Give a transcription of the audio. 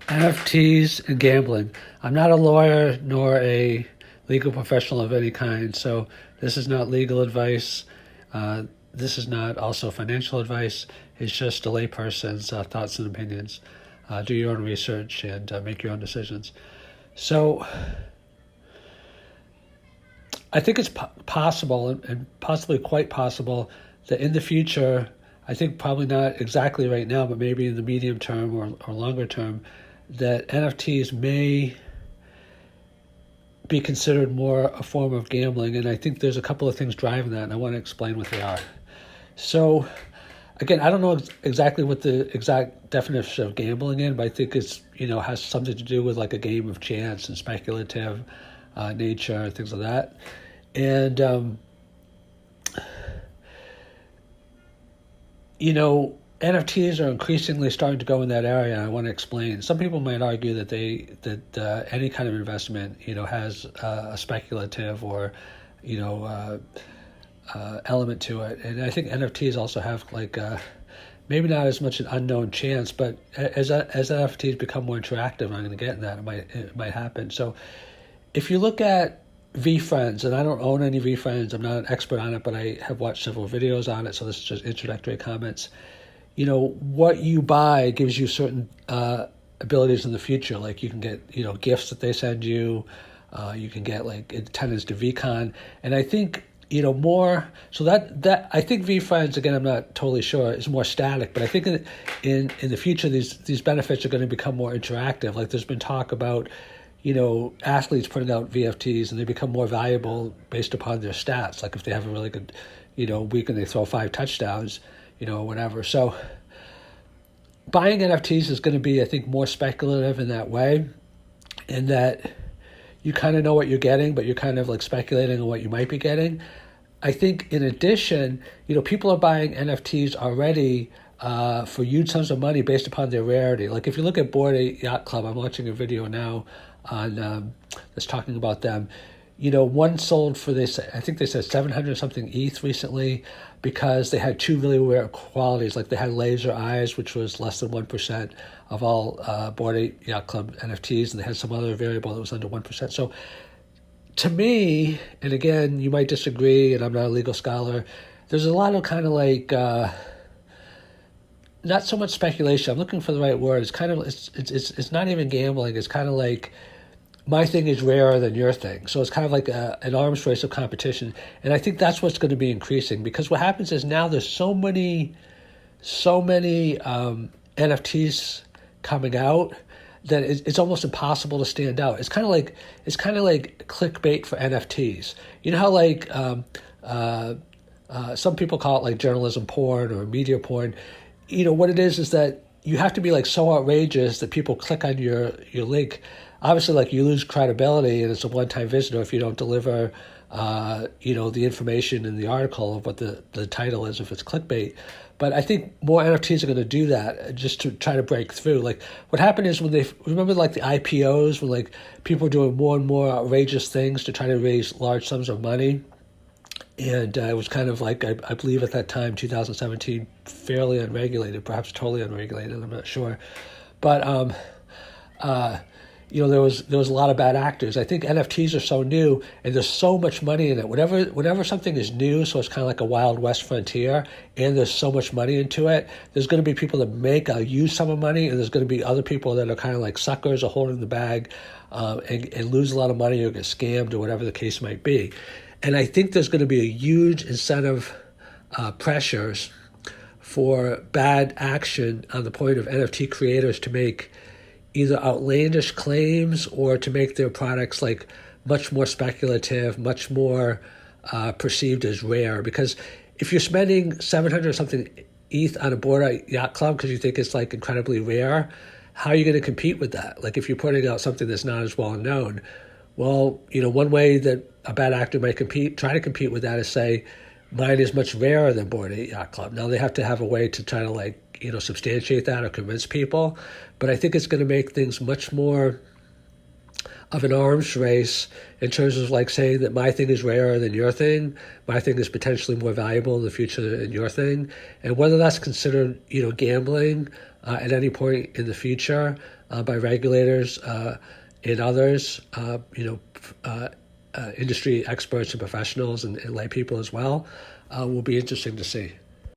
NFTs and gambling. I'm not a lawyer nor a legal professional of any kind, so this is not legal advice. This is not also financial advice. It's just a layperson's thoughts and opinions. Do your own research and make your own decisions. So I think it's possible and possibly quite possible that in the future, I think probably not exactly right now, but maybe in the medium term or longer term, that NFTs may be considered more a form of gambling. And I think there's a couple of things driving that, and I want to explain what they are. So, again, I don't know exactly what the exact definition of gambling is, but I think it's, has something to do with like a game of chance and speculative nature, things like that. And, NFTs are increasingly starting to go in that area, and I want to explain. Some people might argue that any kind of investment, has a speculative or, element to it, and I think NFTs also have maybe not as much an unknown chance, but as NFTs become more interactive, and I'm going to get in that, it might happen. So, if you look at VFriends, and I don't own any VFriends, I'm not an expert on it, but I have watched several videos on it, so this is just introductory comments. What you buy gives you certain abilities in the future. Like you can get, gifts that they send you. You can get attendance to VCon. And I think, more, so that I think VFriends, again, I'm not totally sure, is more static, but I think in the future, these benefits are going to become more interactive. Like there's been talk about, athletes putting out VFTs and they become more valuable based upon their stats. Like if they have a really good, week and they throw 5 touchdowns, whatever. So buying NFTs is going to be, I think, more speculative in that way, in that you kind of know what you're getting, but you're kind of like speculating on what you might be getting. I think in addition, people are buying NFTs already for huge sums of money based upon their rarity. Like if you look at Bored Ape Yacht Club, I'm watching a video now on that's talking about them. One sold for this, I think they said 700 something ETH recently, because they had 2 really rare qualities. Like they had laser eyes, which was less than 1% of all Bored Ape Yacht Club NFTs, and they had some other variable that was under 1%. So to me, and again, you might disagree, and I'm not a legal scholar, there's a lot of kind of not so much speculation. I'm looking for the right word. It's kind of, it's not even gambling. It's kind of like, my thing is rarer than your thing. So it's kind of like an arms race of competition. And I think that's what's going to be increasing, because what happens is now there's so many NFTs coming out that it's almost impossible to stand out. It's kind of like clickbait for NFTs. You know how some people call it like journalism porn or media porn. What it is that you have to be so outrageous that people click on your link. Obviously, you lose credibility, and it's a one-time visitor if you don't deliver, the information in the article of what the title is, if it's clickbait. But I think more NFTs are going to do that just to try to break through. What happened is when remember the IPOs, when people were doing more and more outrageous things to try to raise large sums of money. And it was kind of I believe at that time, 2017, fairly unregulated, perhaps totally unregulated, I'm not sure. But, there was a lot of bad actors. I think NFTs are so new, and there's so much money in it. Whenever something is new, so it's kind of like a Wild West frontier, and there's so much money into it, there's going to be people that make a huge sum of money, and there's going to be other people that are kind of like suckers or holding the bag and lose a lot of money or get scammed or whatever the case might be. And I think there's going to be a huge incentive pressures for bad action on the point of NFT creators to make either outlandish claims or to make their products much more speculative, much more perceived as rare. Because if you're spending 700 something ETH on a Bored Ape Yacht Club because you think it's incredibly rare, how are you going to compete with that? If you're putting out something that's not as well known. Well, one way that a bad actor might try to compete with that is say, mine is much rarer than Bored Ape Yacht Club. Now they have to have a way to try to substantiate that or convince people. But I think it's going to make things much more of an arms race in terms of saying that my thing is rarer than your thing, my thing is potentially more valuable in the future than your thing. And whether that's considered, gambling, at any point in the future by regulators and others, industry experts and professionals and lay people as well, will be interesting to see.